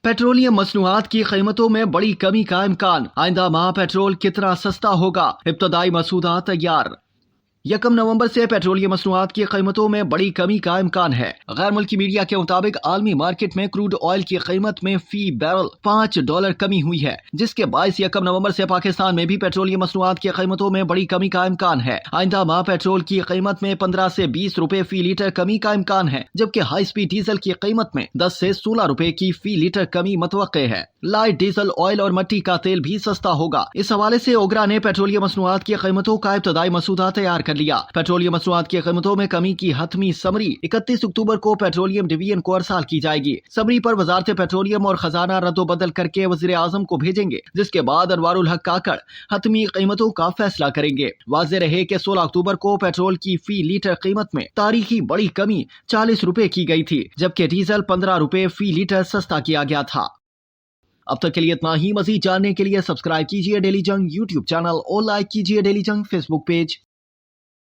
Petroleum मसनूआत की कीमतों में बड़ी कमी का इम्कान। आइंदा माह पेट्रोल कितना सस्ता होगा, इब्तदाई मसूदा तैयार। 1 नवंबर से पेट्रोलियम मसनूआत की कीमतों में बड़ी कमी का इम्कान है। गैर मुल्की मीडिया के मुताबिक आलमी मार्केट में क्रूड ऑयल की कीमत में फी बैरल $5 कमी हुई है, जिसके बायस 1 नवंबर से पाकिस्तान में भी पेट्रोलियम मसनूआत की कीमतों में बड़ी कमी का इम्कान है। आइंदा माह पेट्रोल की कीमत में 15 से 20 रुपए फी लीटर कमी का इम्कान है, जबकि हाई स्पीड डीजल की कीमत में 10 से 16 रुपए की फी लीटर कमी मुतवक्के है। लाइट डीजल, ऑयल और मट्टी का तेल भी सस्ता होगा। इस हवाले से ओगरा ने पेट्रोलियम मसनूआत की कीमतों का इब्तदाई मसूदा तैयार कर लिया। पेट्रोलियम मसनूआत की कीमतों में कमी की हतमी समरी 31 अक्टूबर को पेट्रोलियम डिवीजन को अरसाल की जाएगी। समरी पर वजारत पेट्रोलियम और खजाना रद्दोबदल करके वज़ीर आज़म को भेजेंगे, जिसके बाद अनवारुल हक काकड़ हतमी कीमतों का फैसला करेंगे। वाज़ेह रहे कि 16 अक्टूबर को पेट्रोल की फी लीटर कीमत में तारीखी बड़ी कमी 40 रुपए की गई थी, जबकि डीजल 15 रुपए फी लीटर सस्ता किया गया था। अब तक के लिए इतना ही। मजीद जानने के लिए सब्सक्राइब कीजिए डेली जंग यूट्यूब चैनल और लाइक कीजिए डेली जंग फेसबुक पेज।